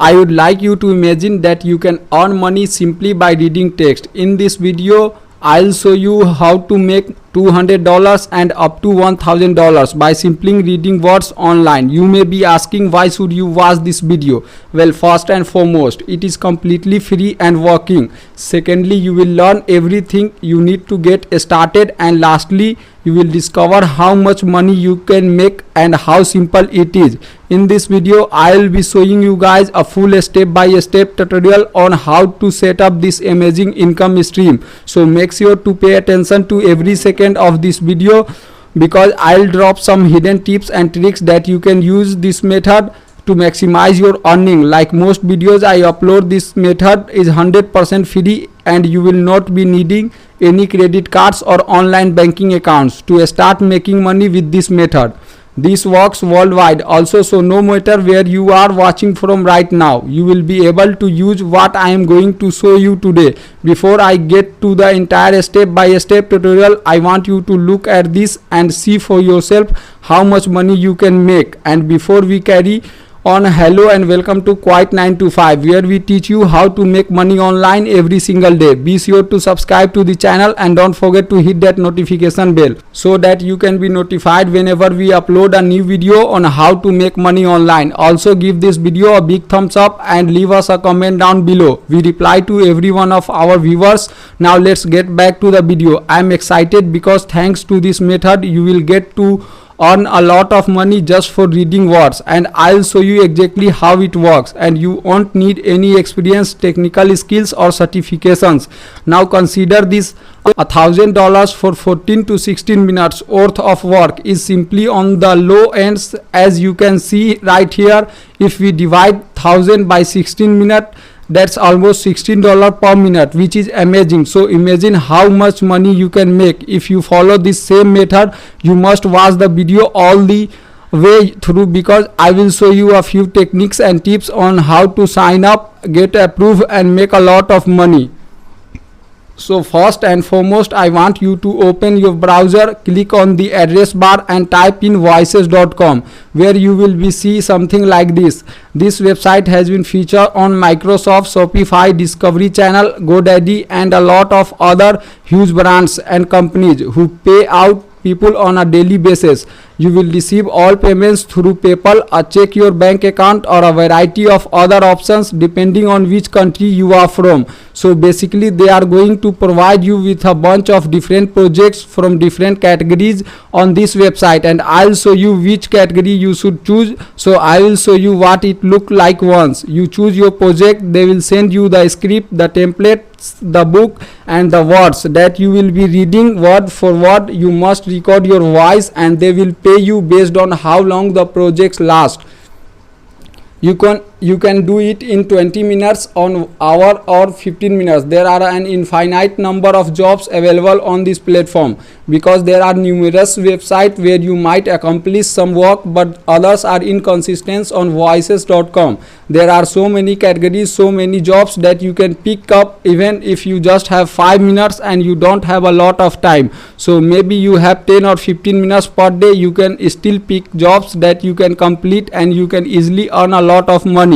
I would like you to imagine that you can earn money simply by reading text. In this video, I'll show you how to make $200 and up to $1,000 by simply reading words online. You may be asking, why should you watch this video? Well, first and foremost, it is completely free and working. Secondly, you will learn everything you need to get started, and lastly, you will discover how much money you can make and how simple it is. In this video, I will be showing you guys a full step-by-step tutorial on how to set up this amazing income stream. So make sure to pay attention to every second of this video, because I'll drop some hidden tips and tricks that you can use this method to maximize your earning. Like most videos I upload, this method is 100% free and you will not be needing any credit cards or online banking accounts to start making money with this method. This works worldwide also, so no matter where you are watching from right now, you will be able to use what I am going to show you today. Before I get to the entire step-by-step tutorial, I want you to look at this and see for yourself how much money you can make. And before we carry on, hello and welcome to Quiet 9 to 5, where we teach you how to make money online every single day. Be sure to subscribe to the channel and don't forget to hit that notification bell so that you can be notified whenever we upload a new video on how to make money online. Also, give this video a big thumbs up and leave us a comment down below. We reply to every one of our viewers. Now let's get back to the video. I am excited because thanks to this method you will get to earn a lot of money just for reading words, and I'll show you exactly how it works, and you won't need any experience, technical skills or certifications. Now consider this: $1,000 for 14 to 16 minutes worth of work is simply on the low ends, as you can see right here. If we divide 1000 by 16 minutes, that's almost $16 per minute, which is amazing. So imagine how much money you can make if you follow this same method. You must watch the video all the way through, because I will show you a few techniques and tips on how to sign up, get approved and make a lot of money. So first and foremost, I want you to open your browser, click on the address bar and type in voices.com, where you will be see something like this. This website has been featured on Microsoft, Shopify, Discovery Channel, GoDaddy and a lot of other huge brands and companies who pay out people on a daily basis. You will receive all payments through PayPal, a check your bank account or a variety of other options depending on which country you are from. So basically they are going to provide you with a bunch of different projects from different categories on this website, and I'll show you which category you should choose. So I will show you what it look like. Once you choose your project, they will send you the script, the template, the book and the words that you will be reading word for word. You must record your voice and they will pay you based on how long the projects last. You can do it in 20 minutes, on hour or 15 minutes. There are an infinite number of jobs available on this platform, because there are numerous websites where you might accomplish some work but others are inconsistent. On voices.com there are so many categories, so many jobs that you can pick up even if you just have 5 minutes and you don't have a lot of time. So maybe you have 10 or 15 minutes per day, you can still pick jobs that you can complete and you can easily earn a lot of money.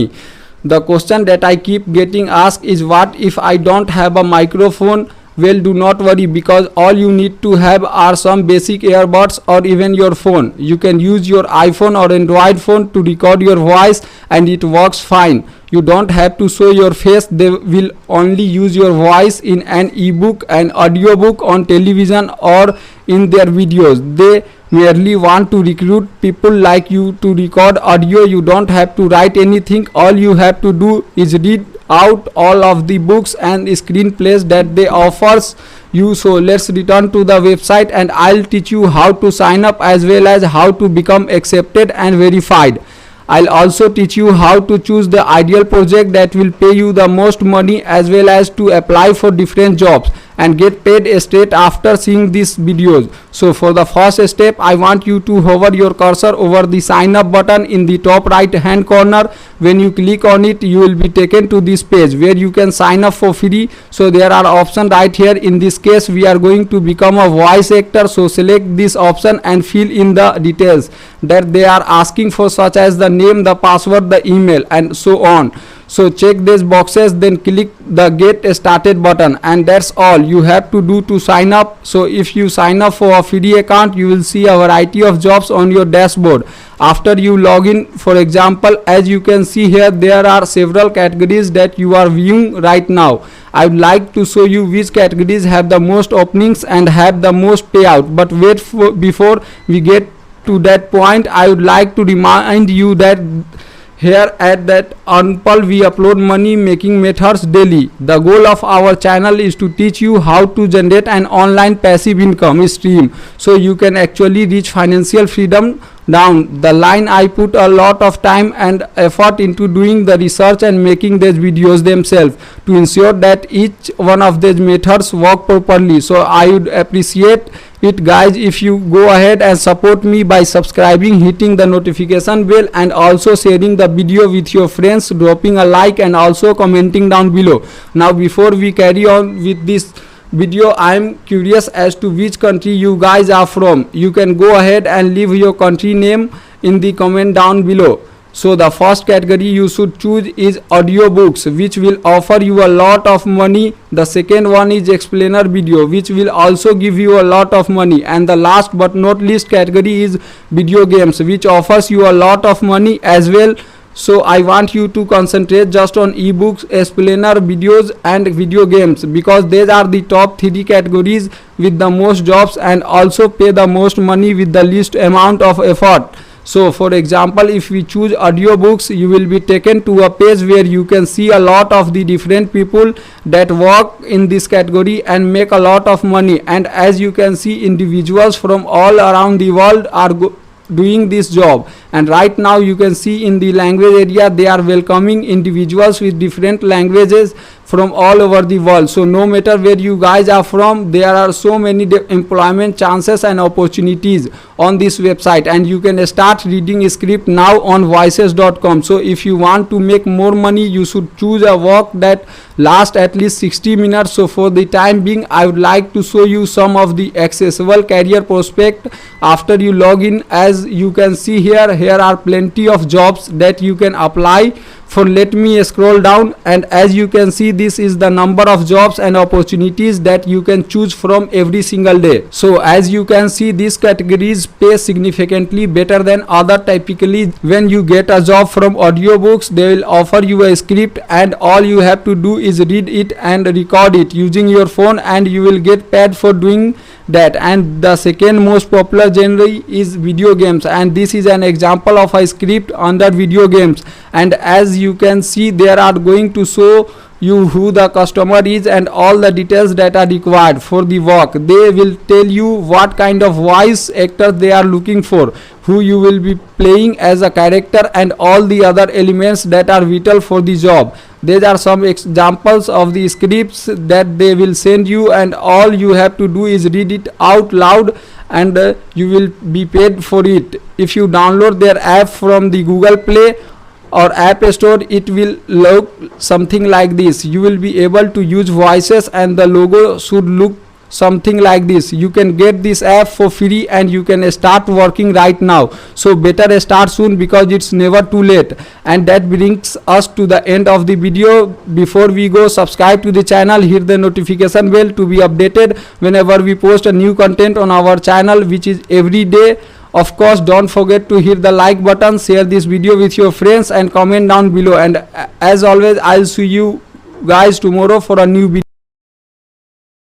The question that I keep getting asked is, what if I don't have a microphone? Well, do not worry, because all you need to have are some basic earbuds or even your phone. You can use your iPhone or Android phone to record your voice and it works fine. You don't have to show your face. They will only use your voice in an ebook, an audiobook, on television or in their videos. They merely want to recruit people like you to record audio. You don't have to write anything. All you have to do is read out all of the books and screenplays that they offers you. So let's return to the website and I'll teach you how to sign up as well as how to become accepted and verified. I'll also teach you how to choose the ideal project that will pay you the most money, as well as to apply for different jobs and get paid straight after seeing these videos. So for the first step, I want you to hover your cursor over the sign up button in the top right hand corner. When you click on it, you will be taken to this page where you can sign up for free. So there are options right here. In this case, we are going to become a voice actor. So select this option and fill in the details that they are asking for, such as the name, the password, the email and so on. So check these boxes, then click the get started button, and that's all you have to do to sign up. So if you sign up for a free account, you will see a variety of jobs on your dashboard. After you log in, for example, as you can see here, there are several categories that you are viewing right now. I would like to show you which categories have the most openings and have the most payout. But wait, before we get to that point, I would like to remind you that here at that Earnpal we upload money making methods daily. The goal of our channel is to teach you how to generate an online passive income stream so you can actually reach financial freedom down the line. I put a lot of time and effort into doing the research and making these videos themselves to ensure that each one of these methods work properly. So I would appreciate it, guys, if you go ahead and support me by subscribing, hitting the notification bell, and also sharing the video with your friends, dropping a like, and also commenting down below. Now before we carry on with this video, I am curious as to which country you guys are from. You can go ahead and leave your country name in the comment down below. So the first category you should choose is audiobooks, which will offer you a lot of money. The second one is explainer video, which will also give you a lot of money. And the last but not least category is video games, which offers you a lot of money as well. So I want you to concentrate just on ebooks, explainer videos, and video games, because these are the top 3 categories with the most jobs and also pay the most money with the least amount of effort. So for example, if we choose audiobooks, you will be taken to a page where you can see a lot of the different people that work in this category and make a lot of money. And as you can see, individuals from all around the world are doing this job. And right now you can see in the language area they are welcoming individuals with different languages from all over the world. So no matter where you guys are from, there are so many employment chances and opportunities on this website, and you can start reading script now on voices.com. So if you want to make more money, you should choose a work that lasts at least 60 minutes. So for the time being, I would like to show you some of the accessible career prospect after you log in. As you can see here are plenty of jobs that you can apply for. Let me scroll down, and as you can see, this is the number of jobs and opportunities that you can choose from every single day. So as you can see, these categories pay significantly better than other. Typically when you get a job from audiobooks, they will offer you a script, and all you have to do is read it and record it using your phone, and you will get paid for doing that. And the second most popular genre is video games, and this is an example of a script under video games. And as you can see, they are going to show you who the customer is and all the details that are required for the work. They will tell you what kind of voice actor they are looking for, who you will be playing as a character, and all the other elements that are vital for the job. These are some examples of the scripts that they will send you, and all you have to do is read it out loud, and you will be paid for it. If you download their app from the Google Play or App Store, it will look something like this. You will be able to use voices, and the logo should look something like this. You can get this app for free, and you can start working right now. So better start soon, because it's never too late. And that brings us to the end of the video. Before we go, subscribe to the channel, hit the notification bell to be updated whenever we post a new content on our channel, which is every day. Of course, don't forget to hit the like button, share this video with your friends, and comment down below. And as always, I'll see you guys tomorrow for a new video.